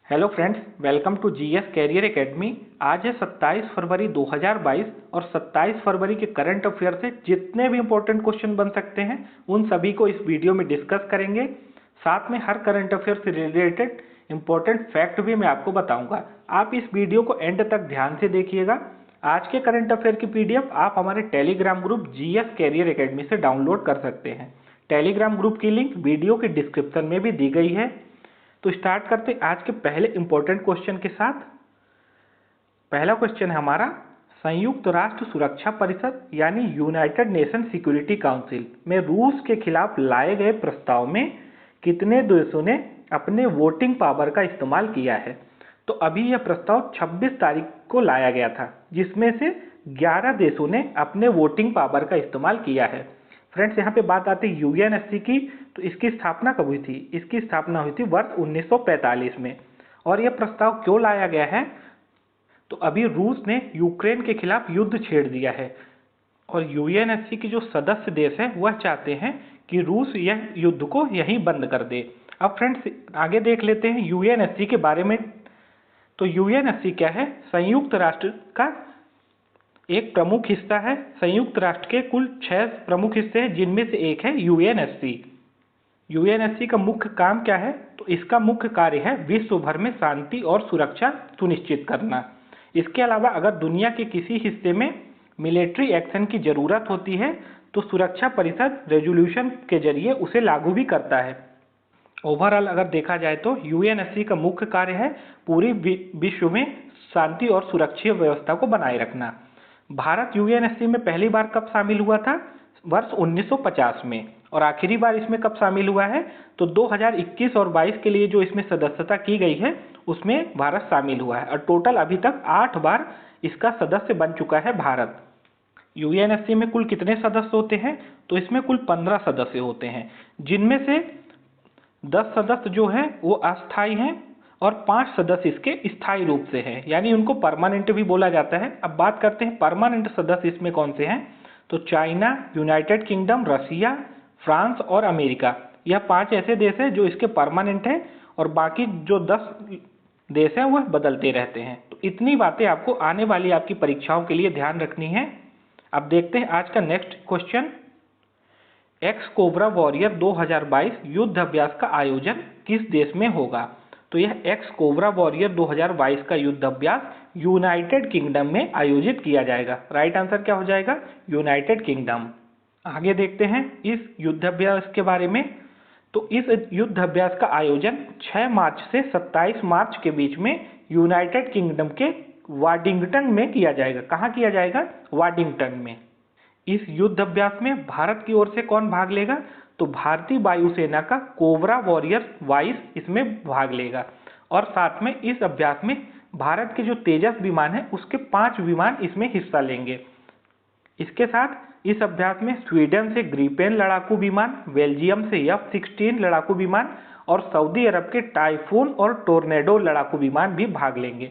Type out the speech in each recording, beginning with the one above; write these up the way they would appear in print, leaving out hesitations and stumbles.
Hello friends, welcome to GS Career Academy. आज है 27 फरवरी 2022 और 27 फरवरी के करंट अफेयर से जितने भी इंपॉर्टेंट क्वेश्चन बन सकते हैं उन सभी को इस वीडियो में डिस्कस करेंगे। साथ में हर करंट अफेयर से रिलेटेड इंपॉर्टेंट फैक्ट भी मैं आपको बताऊंगा। आप इस वीडियो को एंड तक ध्यान से देखिएगा। आज के करंट अफेयर की पीडीएफ आप हमारे Telegram group GS Career Academy से डाउनलोड कर सकते हैं। टेलीग्राम ग्रुप की लिंक वीडियो के डिस्क्रिप्शन में भी दी गई है। तो स्टार्ट करते हैं आज के पहले इंपॉर्टेंट क्वेश्चन के साथ। पहला क्वेश्चन है हमारा, संयुक्त राष्ट्र सुरक्षा परिषद यानी यूनाइटेड नेशन सिक्योरिटी काउंसिल में रूस के खिलाफ लाए गए प्रस्ताव में कितने देशों ने अपने वोटिंग पावर का इस्तेमाल किया है? तो अभी यह प्रस्ताव 26 तारीख को लाया गया था, जिसमें से 11 देशों ने अपने वोटिंग पावर का इस्तेमाल किया है। फ्रेंड्स, यहाँ पे बात आती है यूएनएससी की। तो इसकी स्थापना कब हुई थी? इसकी स्थापना हुई थी वर्ष 1945 में। और यह प्रस्ताव क्यों लाया गया है? तो अभी रूस ने यूक्रेन के खिलाफ युद्ध छेड़ दिया है और यूएनएससी के जो सदस्य देश हैं वह चाहते हैं कि रूस यह युद्ध को यहीं बंद कर दे। अब फ्रेंड्स आगे देख लेते हैं यूएनएससी के बारे में। तो यूएनएससी क्या है? संयुक्त राष्ट्र का एक प्रमुख हिस्सा है। संयुक्त राष्ट्र के कुल 6 प्रमुख हिस्से हैं, जिनमें से एक है यूएनएससी। यूएनएससी का मुख्य काम क्या है? तो इसका मुख्य कार्य है विश्व भर में शांति और सुरक्षा सुनिश्चित करना। इसके अलावा अगर दुनिया के किसी हिस्से में मिलिट्री एक्शन की जरूरत होती है तो सुरक्षा परिषद रेजोल्यूशन के जरिए उसे लागू भी करता है। ओवरऑल अगर देखा जाए तो यूएनएससी का मुख्य कार्य है पूरी विश्व में शांति और सुरक्षा व्यवस्था को बनाए रखना। भारत यूएनएससी में पहली बार कब शामिल हुआ था? वर्ष 1950 में। और आखिरी बार इसमें कब शामिल हुआ है? तो 2021 और 22 के लिए जो इसमें सदस्यता की गई है उसमें भारत शामिल हुआ है। और टोटल अभी तक 8 बार इसका सदस्य बन चुका है भारत। यूएनएससी में कुल कितने सदस्य होते हैं? तो इसमें कुल 15 सदस्य होते हैं, जिनमें से 10 सदस्य जो हैं वो अस्थायी हैं और 5 सदस्य इसके स्थायी रूप से हैं, यानी उनको परमानेंट भी बोला जाता है। अब बात करते हैं परमानेंट सदस्य इसमें कौन से हैं। तो चाइना, यूनाइटेड किंगडम, रसिया, फ्रांस और अमेरिका, यह 5 ऐसे देश हैं जो इसके परमानेंट हैं और बाकी जो 10 देश हैं वह बदलते रहते हैं। तो इतनी बातें आपको आने वाली आपकी परीक्षाओं के लिए ध्यान रखनी है। अब देखते हैं आज का next question. X cobra warrior 2022 युद्ध अभ्यास का आयोजन किस देश में होगा? तो यह एक्स कोबरा वॉरियर 2022 का युद्ध अभ्यास यूनाइटेड किंगडम में आयोजित किया जाएगा। राइट आंसर क्या हो जाएगा? United kingdom. आगे देखते हैं इस युद्ध अभ्यास के बारे में। तो इस युद्ध अभ्यास का आयोजन 6 मार्च से 27 मार्च के बीच में यूनाइटेड किंगडम के वाडिंगटन में किया जाएगा। कहाँ किया जाएगा? वाडिंगटन में। इस युद्ध अभ्यास में भारत की ओर से कौन भाग लेगा? तो भारतीय वायुसेना का कोबरा वॉरियर 22 इसमें भाग लेगा। और साथ में इस अभ्यास में भारत के जो तेजस विमान है उसके 5 विमान इसमें हिस्सा लेंगे। इसके साथ इस अभ्यास में स्वीडन से ग्रिपेन लड़ाकू विमान, बेल्जियम से F-16 लड़ाकू विमान और सऊदी अरब के टाइफून और टोर्नेडो लड़ाकू विमान भी भाग लेंगे।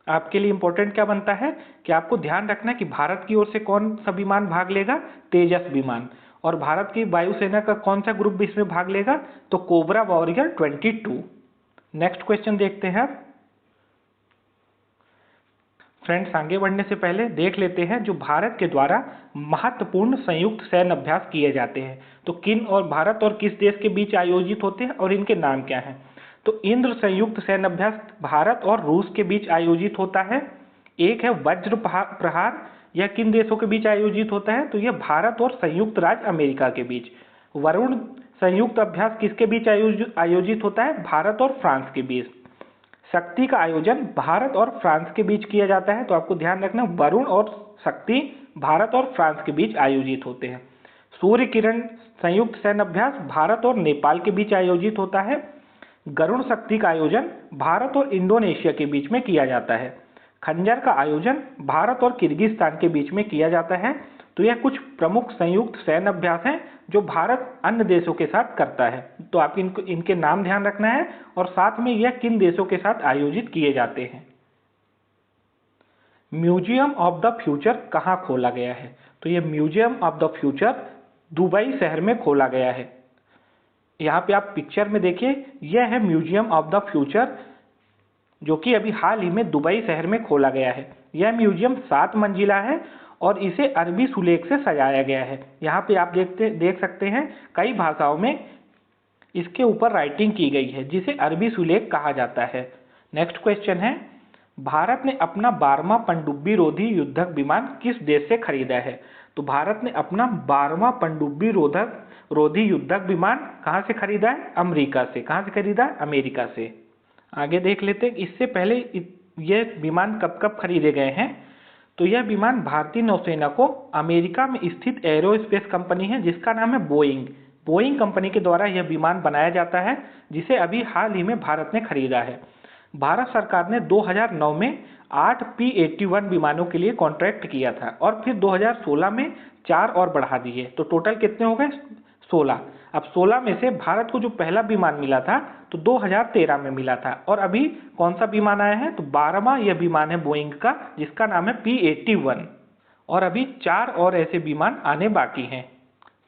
आपके लिए इंपॉर्टेंट क्या बनता है कि आपको ध्यान रखना है कि भारत की ओर से कौन सा विमान भाग लेगा? तेजस विमान। और भारत की वायुसेना का कौन सा ग्रुप भी इसमें भाग लेगा? तो कोबरा वॉरियर 22। नेक्स्ट क्वेश्चन देखते हैं। फ्रेंड्स आगे बढ़ने से पहले देख लेते हैं जो भारत के द्वारा महत्वपूर्ण संयुक्त सैन्य अभ्यास किए जाते हैं। तो किन और भारत और किस देश के बीच आयोजित होते हैं और इनके नाम क्या हैं? तो इंद्र संयुक्त सैन्य अभ्यास भारत और रूस के बीच आयोजित होता है। एक है वज्र प्रहार, यह किन देशों के बीच आयोजित होता है? तो यह भारत और संयुक्त राज्य अमेरिका के बीच। वरुण संयुक्त अभ्यास किसके बीच आयोजित होता है? भारत और फ्रांस के बीच। शक्ति का आयोजन भारत और फ्रांस के बीच किया जाता है। तो आपको ध्यान रखना, वरुण और शक्ति भारत और फ्रांस के बीच आयोजित होते हैं। सूर्य किरण संयुक्त सैन्य अभ्यास भारत और नेपाल के बीच आयोजित होता है। गरुण शक्ति का आयोजन भारत और इंडोनेशिया के बीच में किया जाता है। खंजर का आयोजन भारत और किर्गिस्तान के बीच में किया जाता है। तो यह कुछ प्रमुख संयुक्त सैन्य अभ्यास हैं जो भारत अन्य देशों के साथ करता है। तो आप इनके नाम ध्यान रखना है और साथ में यह किन देशों के साथ आयोजित किए जाते हैं। म्यूजियम ऑफ द फ्यूचर कहाँ खोला गया है? तो यह museum of the future Dubai शहर में खोला गया है। यहाँ पे आप पिक्चर में देखिए, यह है म्यूजियम ऑफ द फ्यूचर जो कि अभी हाल ही में दुबई शहर में खोला गया है। यह म्यूजियम 7 मंजिला है और इसे अरबी सुलेख से सजाया गया है। यहाँ पे आप देख सकते हैं कई भाषाओं में इसके ऊपर राइटिंग की गई है, जिसे अरबी सुलेख कहा जाता है। नेक्स्ट क्वेश्चन है, भारत ने अपना 12वां पनडुब्बी रोधी युद्धक विमान किस देश से खरीदा है? तो भारत ने अपना 12वां पनडुब्बी रोधी युद्धक विमान कहाँ से खरीदा है? अमेरिका से। कहाँ से खरीदा है? अमेरिका से। आगे देख लेते हैं इससे पहले ये विमान कब कब खरीदे गए हैं। तो यह विमान भारतीय नौसेना को अमेरिका में स्थित एरोस्पेस कंपनी है जिसका नाम है बोइंग कंपनी के द्वारा यह विमान बनाया जाता है, जिसे अभी हाल ही में भारत ने खरीदा है। भारत सरकार ने 2009 में 8 P-81 विमानों के लिए कॉन्ट्रैक्ट किया था और फिर 2016 में 4 और बढ़ा दिए, तो टोटल कितने हो गए? 16। अब 16 में से भारत को जो पहला विमान मिला था तो 2013 में मिला था, और अभी कौन सा विमान आया है? तो 12वां यह विमान है बोइंग का, जिसका नाम है P-81, और अभी 4 और ऐसे विमान आने बाकी हैं।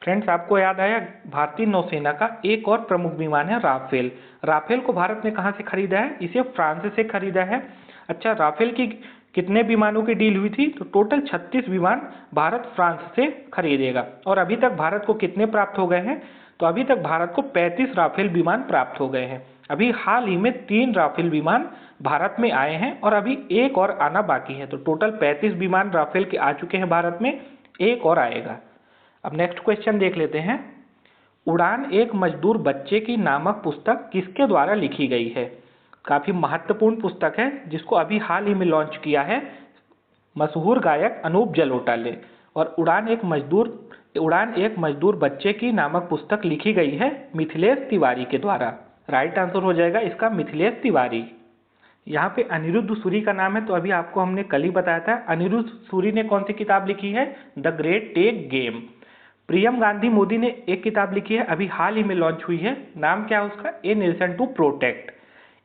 फ्रेंड्स, आपको याद आया भारतीय नौसेना का एक और प्रमुख विमान है राफेल। राफेल को भारत ने कहाँ से खरीदा है? इसे फ्रांस से खरीदा है। अच्छा, राफेल की कितने विमानों की डील हुई थी? तो टोटल 36 विमान भारत फ्रांस से खरीदेगा। और अभी तक भारत को कितने प्राप्त हो गए हैं? तो अभी तक भारत को 35 राफेल विमान प्राप्त हो गए हैं। अभी हाल ही में 3 राफेल विमान भारत में आए हैं और अभी एक और आना बाकी है। तो टोटल 35 विमान राफेल के आ चुके हैं भारत में, एक और आएगा। अब नेक्स्ट क्वेश्चन देख लेते हैं, उड़ान एक मजदूर बच्चे की नामक पुस्तक किसके द्वारा लिखी गई है? काफी महत्वपूर्ण पुस्तक है जिसको अभी हाल ही में लॉन्च किया है मशहूर गायक अनूप जलोटा ने। और उड़ान एक मजदूर बच्चे की नामक पुस्तक लिखी गई है मिथिलेश तिवारी के द्वारा। राइट आंसर हो जाएगा इसका मिथिलेश तिवारी। यहाँ पे अनिरुद्ध सूरी का नाम है, तो अभी आपको हमने कल ही बताया था। अनिरुद्ध सूरी ने कौन सी किताब लिखी है? The great tech game. Priyam Gandhi Modi ने एक किताब लिखी है, अभी हाल ही में लॉन्च हुई है, नाम क्या है उसका? A nation to protect.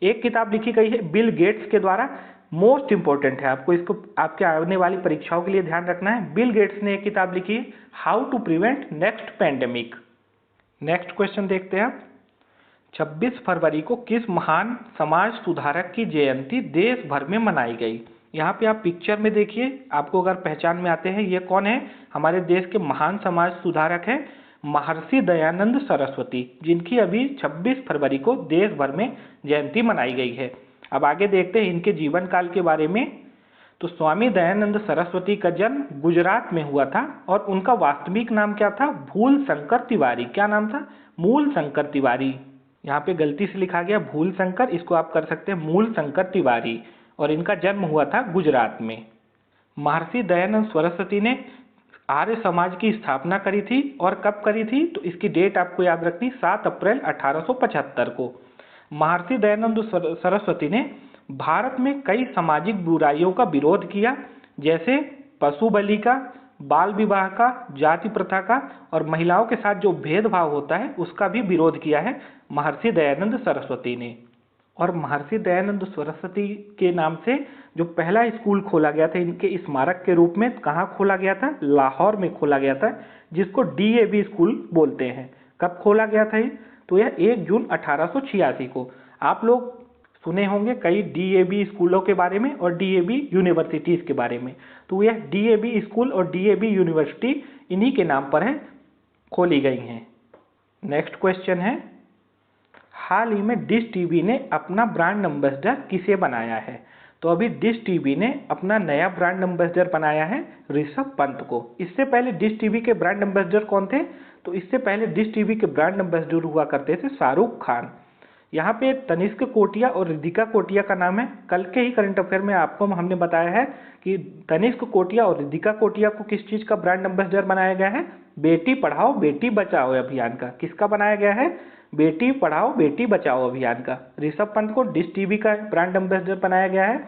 एक किताब लिखी गई है बिल गेट्स के द्वारा, मोस्ट इंपॉर्टेंट है, आपको इसको आपके आने वाली परीक्षाओं के लिए ध्यान रखना है। बिल गेट्स ने एक किताब लिखी है how to prevent next pandemic. Next question देखते हैं, 26 फरवरी को किस महान समाज सुधारक की जयंती देश भर में मनाई गई? यहाँ पे आप पिक्चर में देखिए, आपको अगर पहचान में आते हैं ये कौन है? हमारे देश के महान समाज सुधारक हैं महर्षि दयानंद सरस्वती, जिनकी अभी 26 फरवरी को देश भर में जयंती मनाई गई है। अब आगे देखते हैं इनके जीवन काल के बारे में। तो स्वामी दयानंद सरस्वती का जन्म गुजरात में हुआ था और उनका वास्तविक नाम क्या था? भूल शंकर तिवारी। क्या नाम था? मूल शंकर तिवारी। यहाँ पे गलती से लिखा गया भूल शंकर, इसको आप कर सकते हैं मूल शंकर तिवारी, और इनका जन्म हुआ था गुजरात में। महर्षि दयानंद सरस्वती ने आर्य समाज की स्थापना करी थी, और कब करी थी? तो इसकी डेट आपको याद रखनी, 7 अप्रैल 1875 को। महर्षि दयानंद सरस्वती ने भारत में कई सामाजिक बुराइयों का विरोध किया, जैसे पशु बलि का, बाल विवाह का, जाति प्रथा का, और महिलाओं के साथ जो भेदभाव होता है उसका भी विरोध किया है महर्षि दयानंद सरस्वती ने। और महर्षि दयानंद सरस्वती के नाम से जो पहला स्कूल खोला गया था इनके स्मारक के रूप में, कहाँ खोला गया था? लाहौर में खोला गया था, जिसको DAV स्कूल बोलते हैं। कब खोला गया था ये? तो यह 1 जून 1886 को। आप लोग सुने होंगे कई DAV स्कूलों के बारे में और DAV यूनिवर्सिटीज़ के बारे में, तो यह DAV स्कूल और DAV यूनिवर्सिटी इन्हीं के नाम पर है, खोली गई हैं। नेक्स्ट क्वेश्चन है, हाल ही में डिश टीवी ने अपना ब्रांड एम्बेसडर किसे बनाया है? तो अभी डिश टीवी ने अपना नया ब्रांड एम्बेसडर बनाया है ऋषभ पंत को। इससे पहले डिश टीवी के ब्रांड एम्बेसडर कौन थे? तो इससे पहले डिश टीवी के ब्रांड एम्बेसडर हुआ करते थे शाहरुख खान। यहाँ पे तनिष्क कोटिया और रिधिका कोटिया का नाम है। कल के ही करंट अफेयर में आपको हमने बताया है कि तनिष्क कोटिया और रिधिका कोटिया को किस चीज़ का ब्रांड एम्बेसडर बनाया गया है? बेटी पढ़ाओ बेटी बचाओ अभियान का। किसका बनाया गया है? बेटी पढ़ाओ बेटी बचाओ अभियान का। ऋषभ पंत को डिश टीवी का ब्रांड एम्बेसडर बनाया गया है,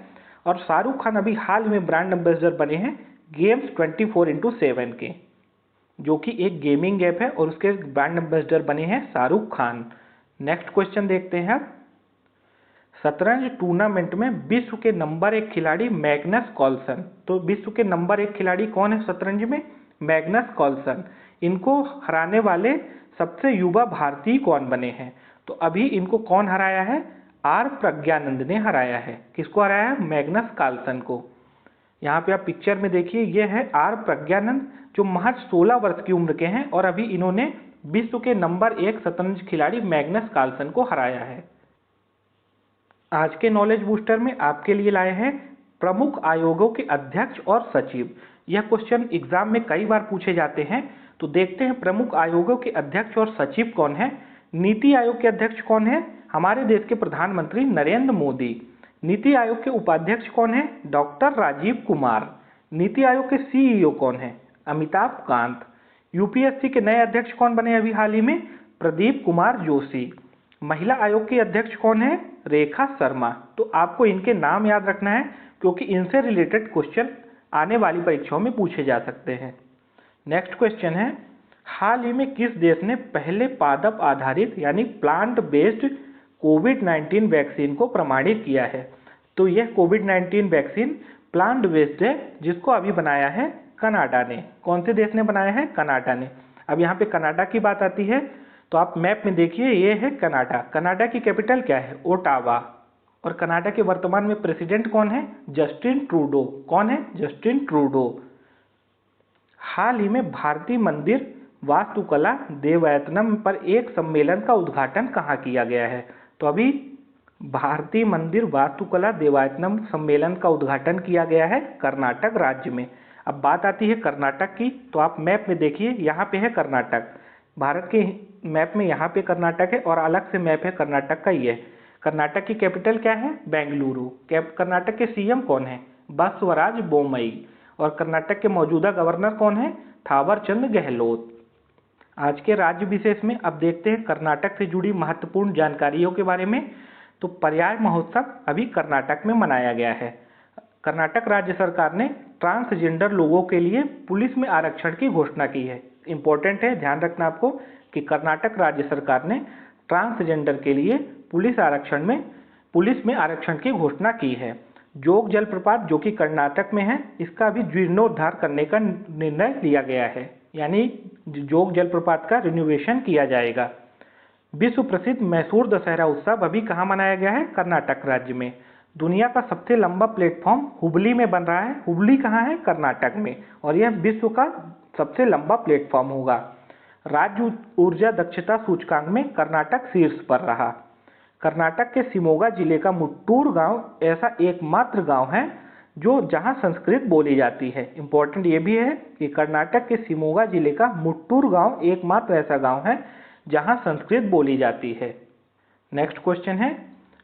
और शाहरुख खान अभी हाल में ब्रांड एम्बेसडर बने हैं गेम्स 24x7 के, जो कि एक गेमिंग ऐप है, और उसके ब्रांड एम्बेसडर बने हैं शाहरुख खान। नेक्स्ट क्वेश्चन देखते हैं, शतरंज टूर्नामेंट में विश्व के नंबर 1 खिलाड़ी मैग्नस कार्लसन। तो विश्व के नंबर 1 खिलाड़ी कौन है शतरंज में? Magnus Carlsen. इनको हराने वाले सबसे युवा भारतीय कौन बने हैं? तो अभी इनको कौन हराया है? आर प्रज्ञानंद ने हराया है। किसको हराया है? मैग्नस कार्लसन को। यहाँ पे आप पिक्चर में देखिए, ये है आर प्रज्ञानंद जो महज 16 वर्ष की उम्र के हैं और अभी इन्होंने विश्व के नंबर 1 शतरंज खिलाड़ी मैग्नस कार्लसन को हराया है। आज के नॉलेज बूस्टर में आपके लिए लाए हैं प्रमुख आयोगों के अध्यक्ष और सचिव। यह क्वेश्चन एग्जाम में कई बार पूछे जाते हैं, तो देखते हैं प्रमुख आयोगों के अध्यक्ष और सचिव कौन है। नीति आयोग के अध्यक्ष कौन है? हमारे देश के प्रधानमंत्री नरेंद्र मोदी। नीति आयोग के उपाध्यक्ष कौन है? डॉक्टर राजीव कुमार। नीति आयोग के सीईओ कौन है? अमिताभ कांत। यूपीएससी के नए अध्यक्ष कौन बने अभी हाल ही में? प्रदीप कुमार जोशी। महिला आयोग के अध्यक्ष कौन है? रेखा शर्मा। तो आपको इनके नाम याद रखना है क्योंकि इनसे रिलेटेड क्वेश्चन आने वाली परीक्षाओं में पूछे जा सकते हैं। नेक्स्ट क्वेश्चन है, हाल ही में किस देश ने पहले पादप आधारित यानी प्लांट बेस्ड कोविड-19 वैक्सीन को प्रमाणित किया है? तो यह कोविड-19 वैक्सीन प्लांट बेस्ड है जिसको अभी बनाया है कनाडा ने। कौन से देश ने बनाया है? कनाडा ने। अब यहाँ पे कनाडा की बात आती है तो आप मैप में देखिए, ये है कनाडा। कनाडा की कैपिटल क्या है? ओटावा। और कनाडा के वर्तमान में प्रेसिडेंट कौन है? Justin Trudeau. कौन है? Justin Trudeau. हाल ही में भारतीय मंदिर वास्तुकला देवयतनम पर एक सम्मेलन का उद्घाटन कहाँ किया गया है? तो अभी भारतीय मंदिर वास्तुकला देवायतनम सम्मेलन का उद्घाटन किया गया है कर्नाटक राज्य में। अब बात आती है कर्नाटक की, तो आप मैप में देखिए, यहाँ पे है कर्नाटक। भारत के मैप में यहाँ पे कर्नाटक है और अलग से मैप है कर्नाटक का ये। कर्नाटक की कैपिटल क्या है? बेंगलुरु। कर्नाटक के सीएम कौन है? बसवराज बोम्मई। और कर्नाटक के मौजूदा गवर्नर कौन है? थावरचंद गहलोत। आज के राज्य विशेष में अब देखते हैं कर्नाटक से जुड़ी महत्वपूर्ण जानकारियों के बारे में। तो पर्याय महोत्सव अभी कर्नाटक में मनाया गया है। कर्नाटक राज्य सरकार ने ट्रांसजेंडर लोगों के लिए पुलिस में आरक्षण की घोषणा की है। इंपॉर्टेंट है, ध्यान रखना आपको कि कर्नाटक राज्य सरकार ने ट्रांसजेंडर के लिए पुलिस में आरक्षण की घोषणा की है। जोग जलप्रपात जो कि कर्नाटक में है, इसका भी जीर्णोद्धार करने का निर्णय लिया गया है, यानी जोग जलप्रपात का रिनोवेशन किया जाएगा। विश्व प्रसिद्ध मैसूर दशहरा उत्सव अभी कहाँ मनाया गया है? कर्नाटक राज्य में। दुनिया का सबसे लंबा प्लेटफॉर्म हुबली में बन रहा है। हुबली कहाँ है? कर्नाटक में। और यह विश्व का सबसे लंबा प्लेटफॉर्म होगा। राज्य ऊर्जा दक्षता सूचकांक में कर्नाटक शीर्ष पर रहा। कर्नाटक के शिमोगा जिले का मुट्टूर गांव ऐसा एकमात्र गांव है जहां संस्कृत बोली जाती है। इंपॉर्टेंट ये भी है कि कर्नाटक के शिमोगा जिले का मुट्टूर गांव एकमात्र ऐसा गांव है जहां संस्कृत बोली जाती है। नेक्स्ट क्वेश्चन है,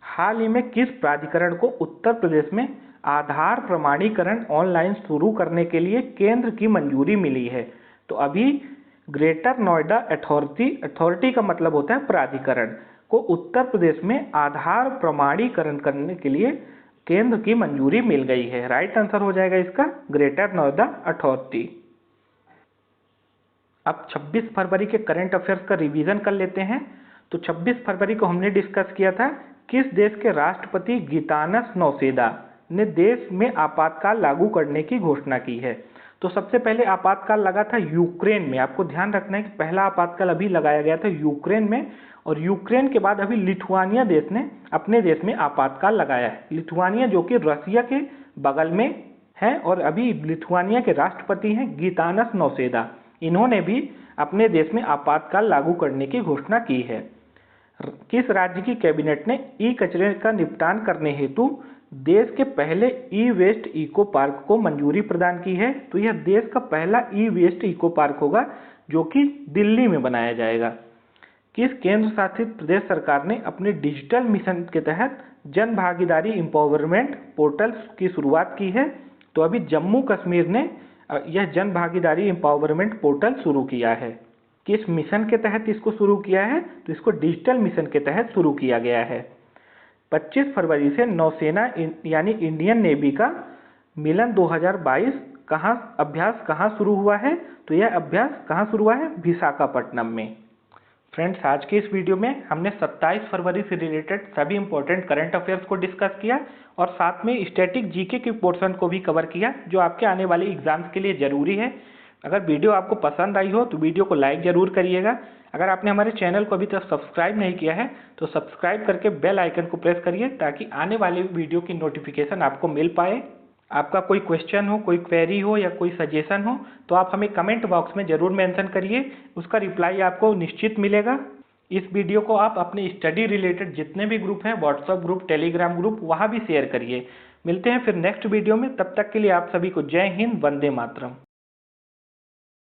हाल ही में किस प्राधिकरण को उत्तर प्रदेश में आधार प्रमाणीकरण ऑनलाइन शुरू करने के लिए केंद्र की मंजूरी मिली है? तो अभी ग्रेटर नोएडा अथॉरिटी का मतलब होता है प्राधिकरण, को उत्तर प्रदेश में आधार प्रमाणीकरण करने के लिए केंद्र की मंजूरी मिल गई है। राइट आंसर हो जाएगा इसका ग्रेटर नोएडा अथॉरिटी। अब 26 फरवरी के करंट अफेयर्स का रिवीजन कर लेते हैं। तो 26 फरवरी को हमने डिस्कस किया था किस देश के राष्ट्रपति गीतानस नौसेदा ने देश में आपातकाल लागू करने की घोषणा की है। तो सबसे पहले आपातकाल लगा था यूक्रेन में। आपको ध्यान रखना है कि पहला आपातकाल अभी लगाया गया था यूक्रेन में, और यूक्रेन के बाद अभी लिथुआनिया देश ने अपने देश में आपातकाल लगाया है। लिथुआनिया जो कि रसिया के बगल में है, और अभी लिथुआनिया के राष्ट्रपति हैं गीतानस नौसेदा। इन्होंने भी अपने देश में आपातकाल लागू करने की घोषणा की है। किस राज्य की कैबिनेट ने ई कचरे का निपटान करने हेतु देश के पहले ई वेस्ट इको पार्क को मंजूरी प्रदान की है? तो यह देश का पहला ई वेस्ट इको पार्क होगा जो कि दिल्ली में बनाया जाएगा। किस केंद्र शासित प्रदेश सरकार ने अपने डिजिटल मिशन के तहत जन भागीदारी एम्पावरमेंट पोर्टल की शुरुआत की है? तो अभी जम्मू कश्मीर ने यह जन भागीदारी एम्पावरमेंट पोर्टल शुरू किया है। किस मिशन के तहत इसको शुरू किया है? तो इसको डिजिटल मिशन के तहत शुरू किया गया है। 25 फरवरी से नौसेना यानी इंडियन नेवी का मिलन 2022 अभ्यास कहाँ शुरू हुआ है? तो यह अभ्यास कहाँ शुरू हुआ है? विशाखापट्टनम में। फ्रेंड्स, आज के इस वीडियो में हमने 27 फरवरी से रिलेटेड सभी इंपॉर्टेंट करंट अफेयर्स को डिस्कस किया और साथ में स्टैटिक जीके के पोर्शन को भी कवर किया जो आपके आने वाले एग्जाम्स के लिए जरूरी है। अगर वीडियो आपको पसंद आई हो तो वीडियो को लाइक ज़रूर करिएगा। अगर आपने हमारे चैनल को अभी तक सब्सक्राइब नहीं किया है तो सब्सक्राइब करके बेल आइकन को प्रेस करिए ताकि आने वाली वीडियो की नोटिफिकेशन आपको मिल पाए। आपका कोई क्वेश्चन हो, कोई क्वेरी हो या कोई सजेशन हो तो आप हमें कमेंट बॉक्स में ज़रूर मेंशन करिए, उसका रिप्लाई आपको निश्चित मिलेगा। इस वीडियो को आप अपने स्टडी रिलेटेड जितने भी ग्रुप हैं, व्हाट्सएप ग्रुप, टेलीग्राम ग्रुप, वहाँ भी शेयर करिए। मिलते हैं फिर नेक्स्ट वीडियो में, तब तक के लिए आप सभी को जय हिंद, वंदे मातरम।